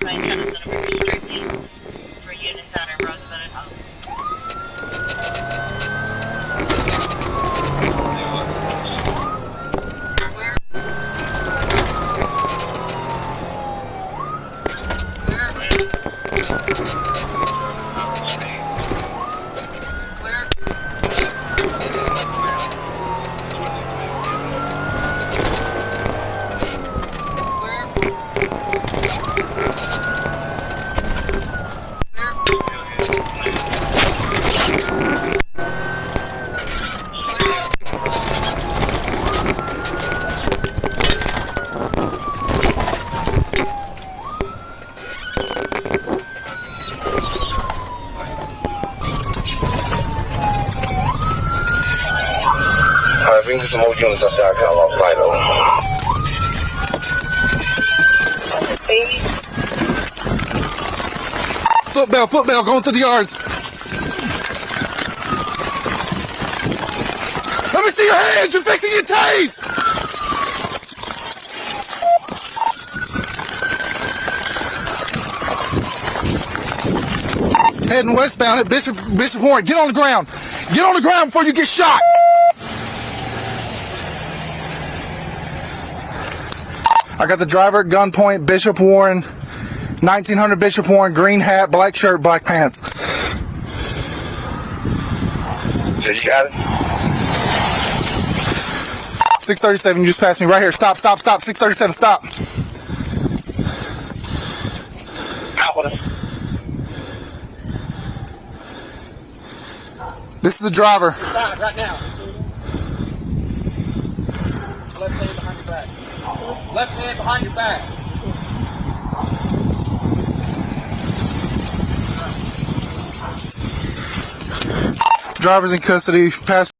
10 is restricted for units that are Roosevelt and home. Bring some more units up there. I got lost sight of them. Footbell, going through the yards. Let me see your hands. You're fixing your tase. Heading westbound at Bishop Warren. Get on the ground. Get on the ground before you get shot. I got the driver at gunpoint, Bishop Warren, 1900 Bishop Warren, green hat, black shirt, black pants. So you got it? 637, you just passed me right here. Stop, 637, stop. Out with us. This is the driver. Stop right now. Left hand behind your back. Left hand behind your back. Driver's in custody. Pass.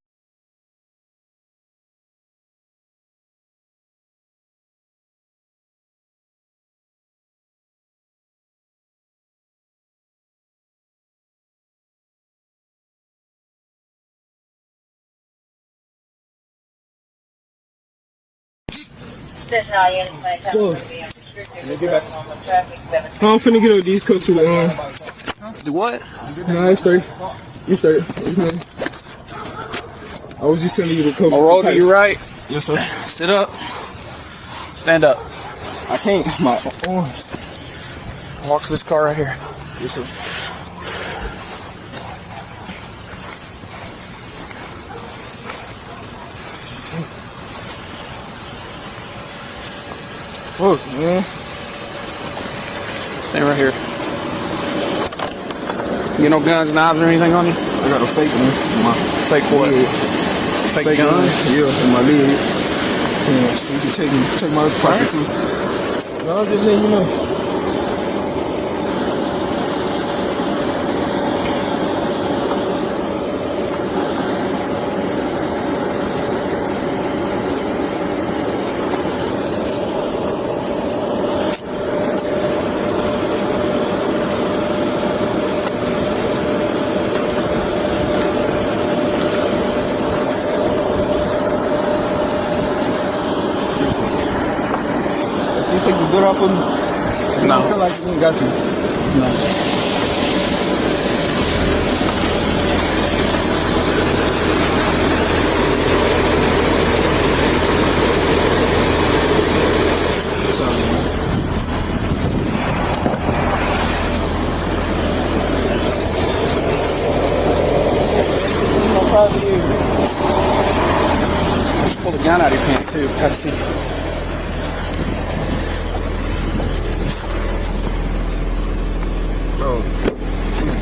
This is how units may come Whoa. from being restricted for normal traffic. I'm finna get over these coats to the Do what? No, it's 30. You 30. I was just telling you to come. Roll to your right. Yes, sir. Sit up. Stand up. I can't. My arm. Walk to this car right here. Yes, sir. Whoa, man. Stay right here. You get no guns, knives, or anything on you? I got a fake one. My Fake what? Fake gun? Yeah, in my leg. Yeah, you can take my pocket too. No, I'm just letting you know. You think you're good off of me? No. I feel like you ain't got to. No. Just pull the gun out of your pants too. Have a seat.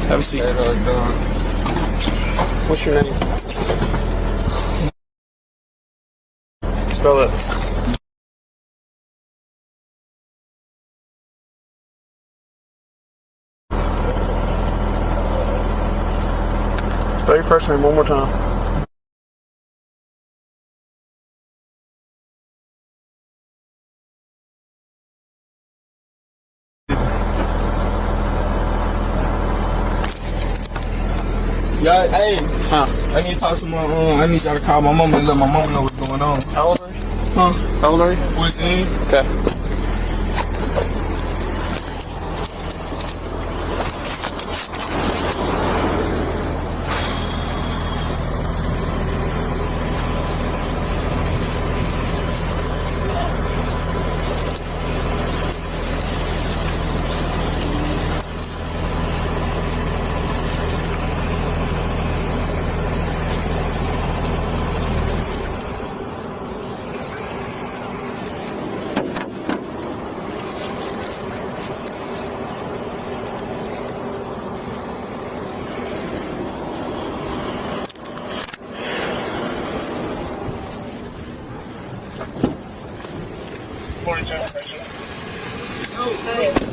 Have a seat. What's your name? Spell it. Spell your first name one more time. Yeah, hey, Huh? I need to talk to my, I need y'all to call my mama and let my mama know what's going on. How old are you? Huh? How old are you? 14. Okay. $40.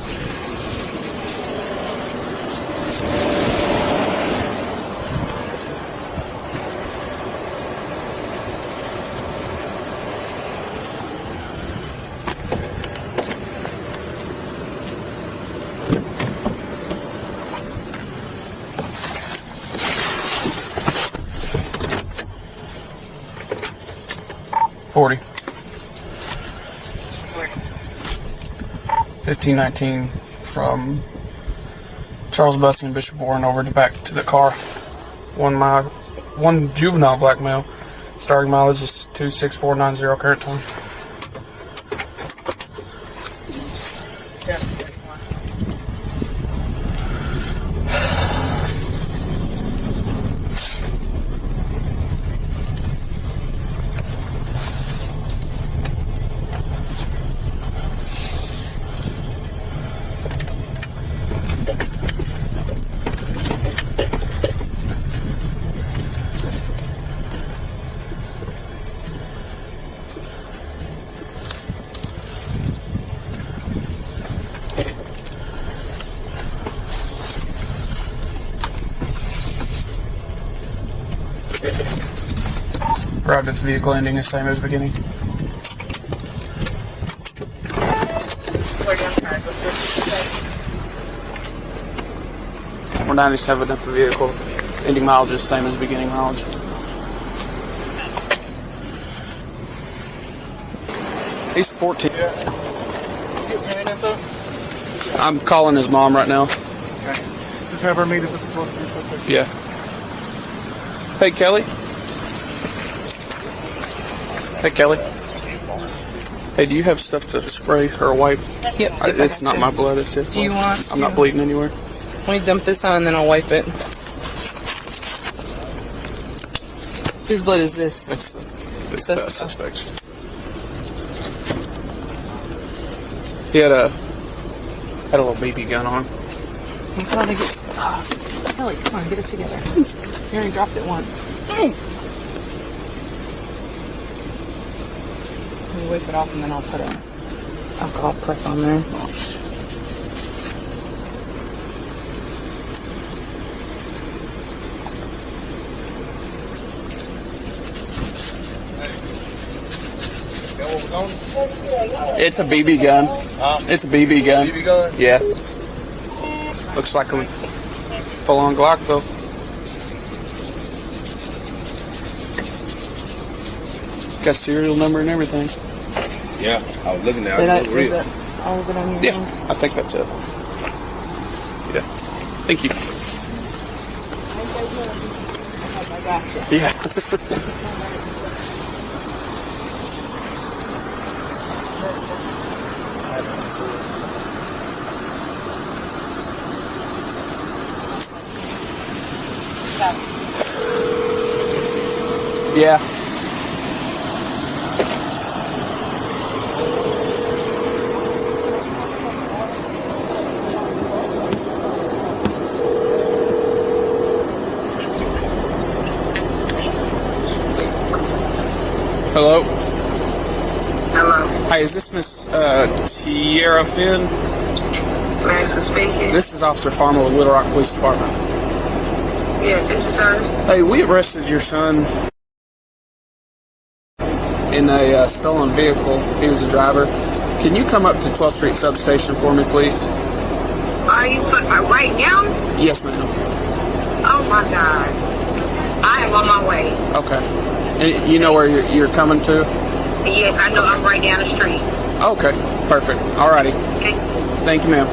1519 from Charles Bussey and Bishop Warren over to back to the car. 1 mile, 1 juvenile black male. Starting mileage is 26490 current time. Arrived at the vehicle ending the same as beginning. We're 97 at the vehicle. Ending mileage is the same as beginning mileage. He's 14. I'm calling his mom right now. Okay. Just have her meet us at the 12th Street. Yeah. Hey, Kelly. Hey, Kelly. Hey, do you have stuff to spray or wipe? Yep. It's not my blood, it's it. Do you want? I'm not bleeding anywhere. Let me dump this on and then I'll wipe it. Whose blood is this? It's the suspect's. He had a little BB gun on him. That's how they get. Oh, Kelly, come on, get it together. You only dropped it once. Let me wipe it off and then I'll put a alcohol prep on there. It's a BB gun. It's a BB gun. BB gun? Yeah. Looks like a full-on Glock though. Got serial number and everything. Yeah, I was looking at Is it. that all of it on your Yeah, hands? I think that's it. Yeah. Thank you. I got you. Yeah. Yeah. Hello. Hello. Hi, is this Miss Tierra Finn? Master speaking. This is Officer Farmer with Little Rock Police Department. Yes, this is her. Hey, we arrested your son in a stolen vehicle. He was a driver. Can you come up to 12th Street Substation for me, please? Are you right now? Yes, ma'am. Oh my God. I am on my way. Okay. And you know where you're coming to? Yes, I know. I'm right down the street. Okay, perfect. Alrighty. Okay. Thank you, ma'am.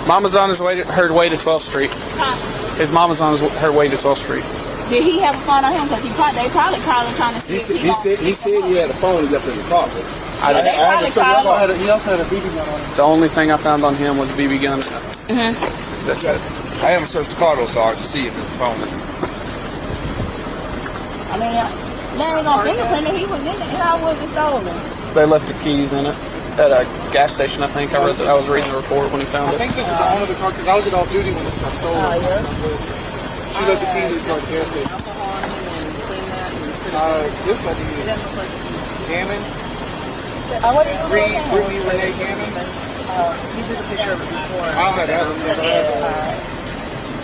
Mama's on her way to 12th Street. His mama's on her way to 12th Street. Did he have a phone on him? Because they probably called him trying to see if He said he had a phone left in the car. He also had a BB gun on him. The only thing I found on him was BB gun. That's it. I haven't searched the car though, so I can see if it's a phone. I mean, Larry gonna fingerprint it. He was in it. How was it stolen? They left the keys in it at a gas station, I think. I was reading the report when he found I it. think this is the owner of the car because I was at off duty when this got stolen. Oh, yeah. you left the keys in the car at the gas station? alcohol on him and clean that and put it This I It did. doesn't look like it's Gammon. Renee Gammon. he took a picture of it before. I'll have that one.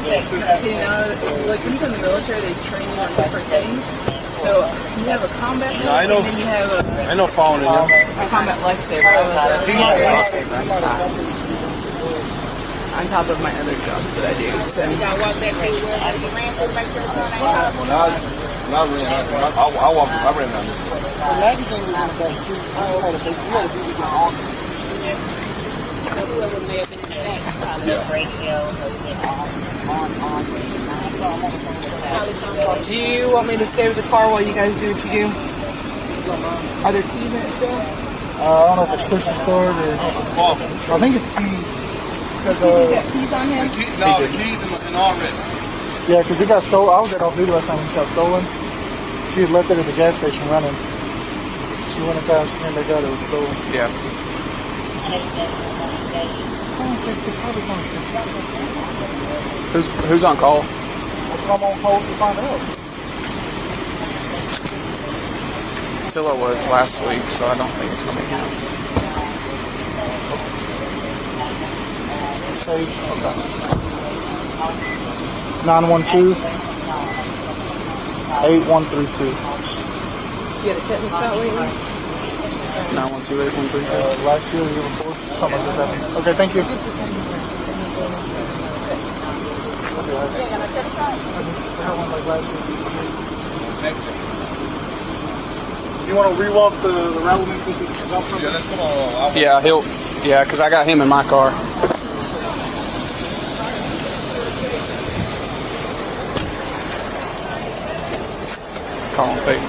You know, like when you come in the military, they train you on different things. So you have a combat book, I know. and then you have I know following you. a combat lifesaver. I was on top of my other jobs that I do. So I ran down this way. The magazine was in the back too. I had a big, you had a big on. do you want me to stay with the car while you guys do what you do? Are there keys in it still? I don't know if it's push to start or. I think it's key. Because You got keys on him? No, the keys and all this. yeah, because it got stolen. I was at off duty last time when it got stolen. She had left it at the gas station running. She went inside. She came back out. It was stolen. Yeah. Who's on call? I'm on hold to find out. Tilla was last week, so I don't think it's gonna be him. Safe. Okay. 912 8132. You had a tetanus shot lately? 912-8132. Last year, the year before, something like that happened. Okay, thank you. You want to rewalk the rattlement so you can jump something? Yeah, let's come on. Yeah, because I got him in my car. Call him Peyton.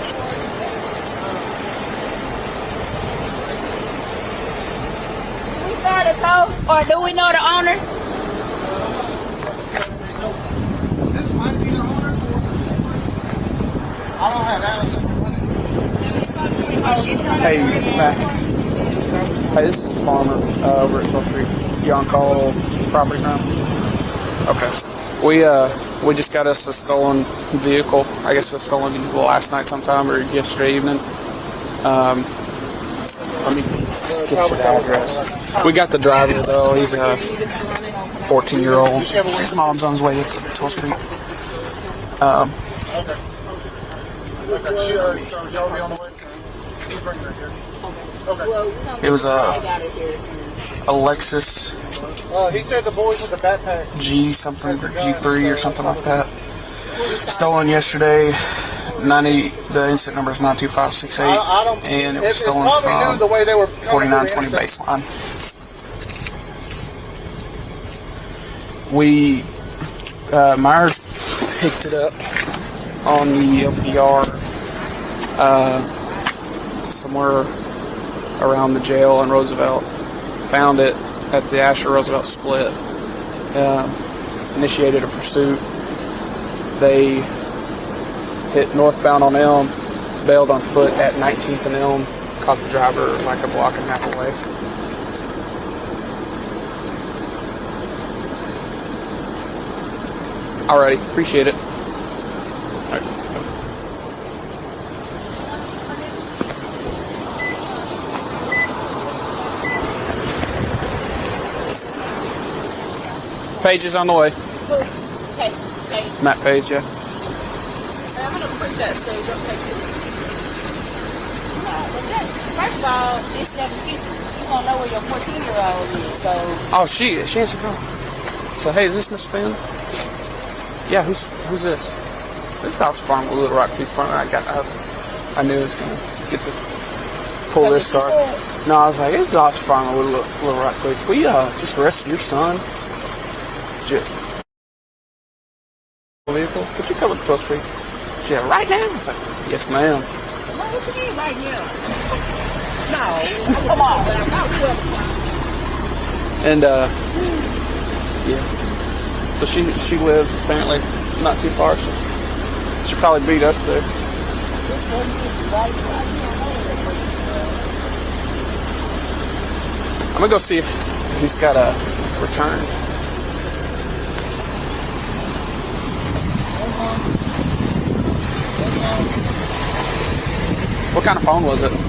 We start a tow, or do we know the owner? This might be the owner. I don't have Allison. Hey, Matt. Hey, this is Farmer over at 12th Street. You on call property crime? Okay. We just got us a stolen vehicle. I guess it was stolen last night sometime or yesterday evening. Let me just get you the address. We got the driver though. He's a 14-year-old. His mom's on his way to 12th Street. It was a Lexus He said the boys with the backpack. G something, G3 or something like that. Stolen yesterday. The incident number is 92568, and it was stolen from 4920 baseline. Myers picked it up on the LPR somewhere around the jail in Roosevelt. Found it at the Asher-Roosevelt split. Initiated a pursuit. They hit northbound on Elm, bailed on foot at 19th and Elm, caught the driver like a block and a half away. Alrighty, appreciate it. All right. Page is on the way. Okay. Matt Page, yeah. I'm gonna print that so don't take it. First of all, it's 750. You gonna know where your 14-year-old is, so Oh, she answered the phone. So, hey, is this Miss Finn? Yeah, who's this? This house farm with Little Rock Police Department. I knew it was gonna get this, pull this car. No, I was like, it's House Farm with Little Rock Police. We just arrested your son. Vehicle? Could you come with 12th Street? Yeah, right now? I was like, yes, ma'am. What you mean right now? No. come on. And yeah. So she lived apparently not too far. So she'd probably beat us there. I'm gonna go see if he's got a return. What kind of phone was it? Okay.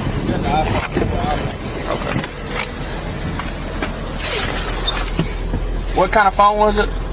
What kind of phone was it?